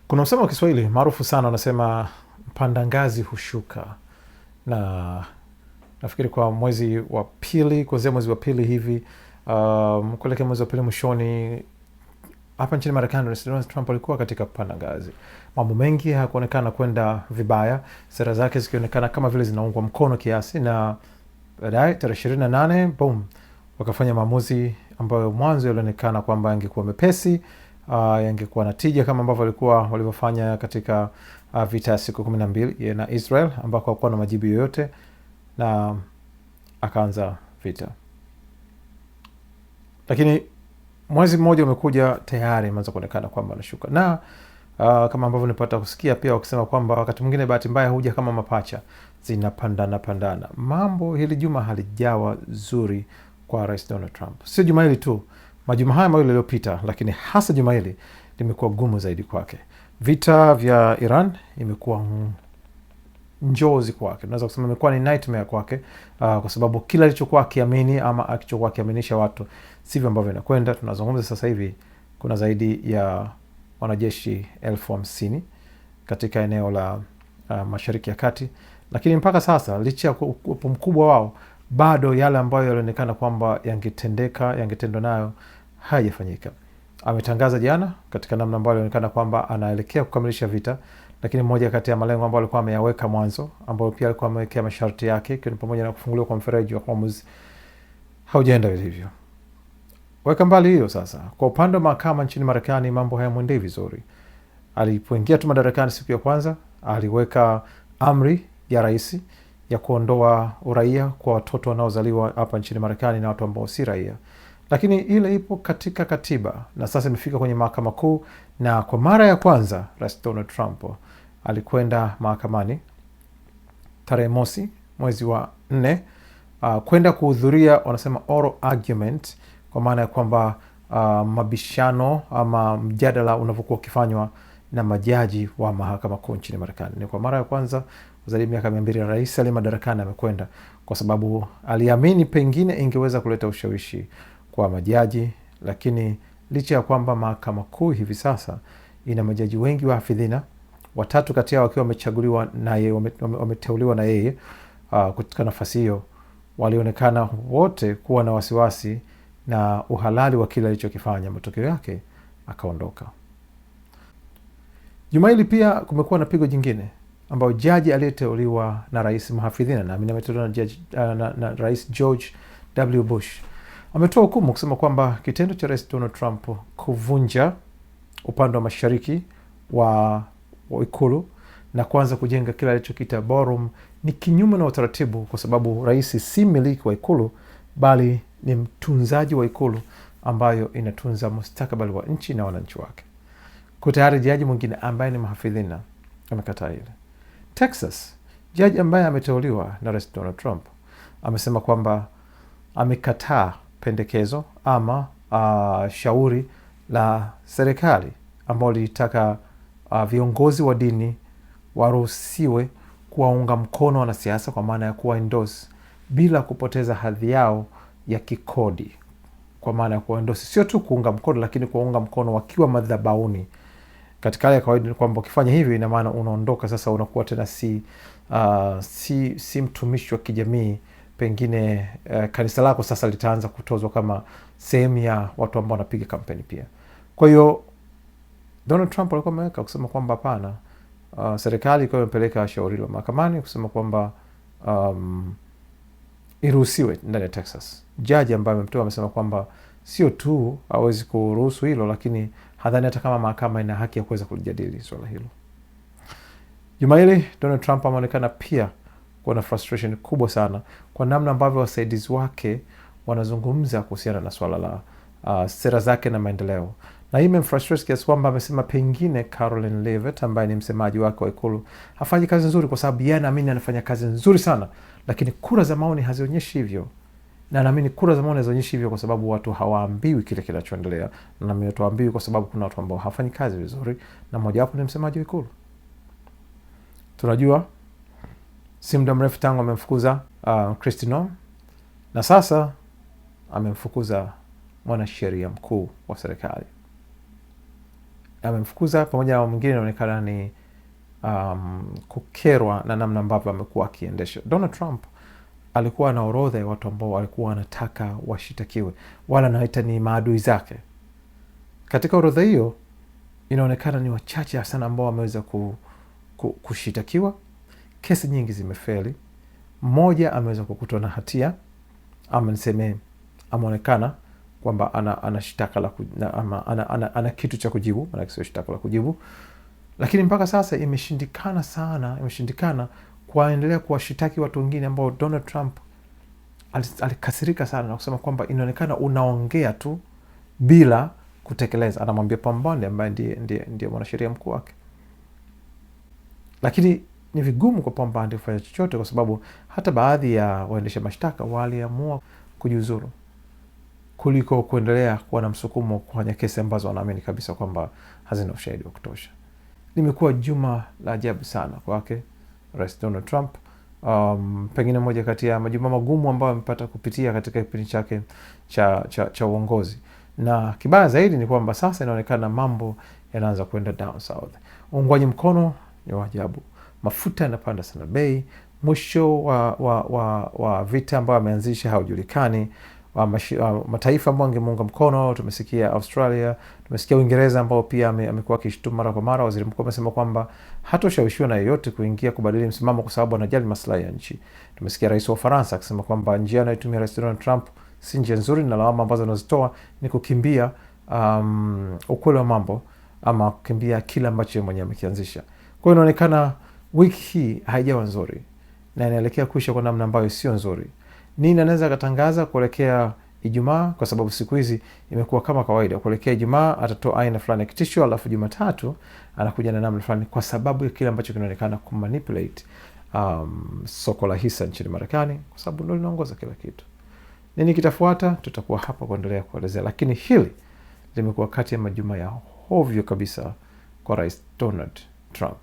Kuna msemo wa Kiswahili maarufu sana unasema mpanda ngazi hushuka, na nafikiri kwa mwezi wa pili, kuanzia mwezi wa pili hivi kuelekea mwezi wa pili mwishoni, hapa nchini Marekani Rais Donald Trump alikuwa katika kupanda ngazi. Mambo mengi hakuonekana kwenda vibaya, sera zake zikionekana kama vile zinaungwa mkono kiasi, na baadaye tarehe 28 boom, wakafanya maamuzi ambayo mwanzo yalionekana kwamba yangekuwa mepesi, yangekuwa na tija kama ambavyo walivyofanya katika vita ya siku 12 na Israel, ambako hakuwa na majibu yoyote, na akaanza vita. Lakini mwezi mmoja umekuja, tayari imeanza kuonekana kwamba anashuka, na kama ambavyo nilipata kusikia pia wakisema kwamba wakati mwingine bahati mbaya huja kama mapacha, zinapandana. Mambo hili juma halijawa zuri kwa Rais Donald Trump. Sio juma hili tu, majuma haya mawili yaliyopita, lakini hasa juma hili limekuwa gumu zaidi kwake. Vita vya Iran imekuwa njozi kwake, naweza kusema imekuwa ni nightmare kwake, kwa sababu kila alichokuwa akiamini ama alichokuwa akiaminisha watu sivyo ambavyo inakwenda. Tunazungumza sasa hivi kuna zaidi ya wanajeshi 50,000 katika eneo la Mashariki ya Kati, lakini mpaka sasa licha ya uwepo mkubwa wao, bado yale ambayo yalionekana kwamba yangetendwa nayo hayajafanyika. Ametangaza jana katika namna ambayo ilionekana kwamba anaelekea kukamilisha vita, lakini moja kati ya malengo ambayo alikuwa ameyaweka mwanzo, ambayo pia alikuwa amewekea masharti yake, ikiwa ni pamoja na kufunguliwa kwa mfereji wa Hormuz, haujaenda hivyo. Weka mbali hiyo sasa, kwa upande wa mahakama nchini Marekani mambo hayamwendei vizuri. Alipoingia tu madarakani siku ya kwanza, aliweka amri ya rais ya kuondoa uraia kwa watoto wanaozaliwa hapa nchini Marekani na watu ambao si raia. Lakini ile ipo katika katiba na sasa imefika kwenye mahakama kuu, na kwa mara ya kwanza Rais Donald Trump alikwenda mahakamani tarehe mosi mwezi wa 4 kwenda kuhudhuria, wanasema oral argument, kwa maana ya kwamba mabishano ama mjadala unavyokuwa ukifanywa na majaji wa mahakama kuu nchini Marekani. Ni kwa mara ya kwanza zaidi miaka 200 rais ali madarakani amekwenda, kwa sababu aliamini pengine ingeweza kuleta ushawishi kwa majaji. Lakini licha ya kwamba mahakama kuu hivi sasa ina majaji wengi wa hafidhina, 3 kati yao wakiwa wamechaguliwa na yeye, wameteuliwa na yeye katika nafasi hiyo, walionekana wote kuwa na wasiwasi na uhalali wa kile alichokifanya. Matokeo yake akaondoka. Juma hili pia kumekuwa na pigo jingine, ambao jaji aliyeteuliwa na rais mhafidhina, na mimi nimeteuliwa na Rais George W. Bush, ametoa hukumu kusema kwamba kitendo cha Rais Donald Trump kuvunja upande wa mashariki wa ikulu na kuanza kujenga kile alichokiita ballroom ni kinyume na utaratibu, kwa sababu rais si mmiliki wa ikulu, bali ni mtunzaji wa ikulu ambayo inatunza mustakabali wa nchi na wananchi wake. Kwa tayari jaji mwingine ambaye ni mhafidhina amekataa ile. Texas, jaji ambaye ameteuliwa na Rais Donald Trump amesema kwamba amekataa pendekezo ama shauri la serikali ambao lilitaka viongozi wa dini waruhusiwe kuwaunga mkono wanasiasa, kwa maana ya kuwa endorse bila kupoteza hadhi yao ya kikodi. Kwa maana ya kuwa endorse sio tu kuunga mkono, lakini kuwaunga mkono wakiwa madhabahuni. Katika hali ya kawaida ni kwamba ukifanya hivyo ina maana unaondoka sasa, unakuwa tena si mtumishi wa kijamii. Pengine kanisa lako sasa litaanza kutozwa kama sehemu ya watu ambao wanapiga kampeni pia. Kwa hiyo Donald Trump alikuwa ameweka kusema kwamba hapana, serikali ilikuwa imepeleka shauri la mahakamani kusema kwamba iruhusiwe ndani ya Texas. Jaji ambaye amemtoa amesema kwamba sio tu hawezi kuruhusu hilo, lakini hadhani hata kama mahakama ina haki ya kuweza kulijadili swala hilo. Juma hili Donald Trump ameonekana pia kuwa na frustration kubwa sana kwa namna ambavyo wasaidizi wake wanazungumza kuhusiana na swala la sera zake na maendeleo, na hii imemfrustrate kiasi kwamba amesema pengine Caroline Leavitt ambaye ni msemaji wake wa ikulu hafanyi kazi nzuri, kwa sababu yeye anaamini anafanya kazi nzuri sana, lakini kura za maoni hazionyeshi hivyo. Na naamini kura za maoni hazionyeshi hivyo kwa sababu watu hawaambiwi kile kinachoendelea, na naamini watu hawaambiwi kwa sababu kuna watu ambao hawafanyi kazi vizuri, na mmoja wapo ni msemaji wa ikulu. Tunajua si muda mrefu tangu amemfukuza Kristi Noem, na sasa amemfukuza mwanasheria mkuu wa serikali. amemfukuza. Pamoja na mwingine inaonekana ni kukerwa na namna ambavyo amekuwa akiendesha. Donald Trump alikuwa na orodha ya watu ambao walikuwa wanataka washitakiwe, wala naita ni maadui zake. Katika orodha hiyo inaonekana ni wachache sana ambao wameweza kushitakiwa. Kesi nyingi zimefeli. Mmoja ameweza kukutwa na hatia, ama niseme ameonekana kwamba ana shtaka la ana kitu cha kujibu, maana sio shtaka la kujibu. Lakini mpaka sasa imeshindikana kuendelea kuwashitaki watu wengine ambao Donald Trump alikasirika sana na kusema kwamba inaonekana unaongea tu bila kutekeleza. Anamwambia Pam Bondi ambaye ndiye mwanasheria mkuu wake. Lakini ni vigumu kwa Pam Bondi kufanya chochote, kwa sababu hata baadhi ya waendesha mashtaka waliamua kujiuzuru kuliko kuendelea kuwa na msukumo kufanya kesi ambazo wanaamini kabisa kwamba hazina ushahidi wa kutosha. Limekuwa juma la ajabu sana kwake Rais Donald Trump. Pengine moja kati ya majuma magumu ambayo amepata kupitia katika kipindi chake cha uongozi. Na kibaya zaidi ni kwamba sasa inaonekana mambo yanaanza kwenda down south. Uungwaji mkono ni wa ajabu. Mafuta yanapanda sana bei. Mwisho wa vita ambayo ameanzisha haujulikani. Mataifa ambayo angemuunga mkono, tumesikia Australia, tumesikia Uingereza ambao pia amekuwa akishtumu mara kwa mara. Waziri mkuu amesema kwamba hatoshawishiwa na yeyote kuingia kubadili msimamo kwa sababu anajali maslahi ya nchi. Tumesikia rais wa Ufaransa akisema kwamba njia anayotumia Rais Donald Trump si njia nzuri, na lawama ambazo anazitoa ni kukimbia ukweli wa mambo, ama kukimbia kile ambacho mwenyewe amekianzisha. Kwa hiyo inaonekana wiki hii haijawa nzuri na inaelekea kuisha kwa namna ambayo sio nzuri. Nini anaweza akatangaza kuelekea Ijumaa, kwa sababu siku hizi imekuwa kama kawaida. Kuelekea Ijumaa atatoa aina fulani ya kitisho, alafu Jumatatu anakuja na namna fulani, kwa sababu ya kile ambacho kinaonekana kumanipulate soko la hisa nchini Marekani, kwa sababu ndio linaongoza kila kitu. Nini kitafuata? Tutakuwa hapa kuendelea kuelezea, lakini hili limekuwa kati ya majuma ya hovyo kabisa kwa Rais Donald Trump.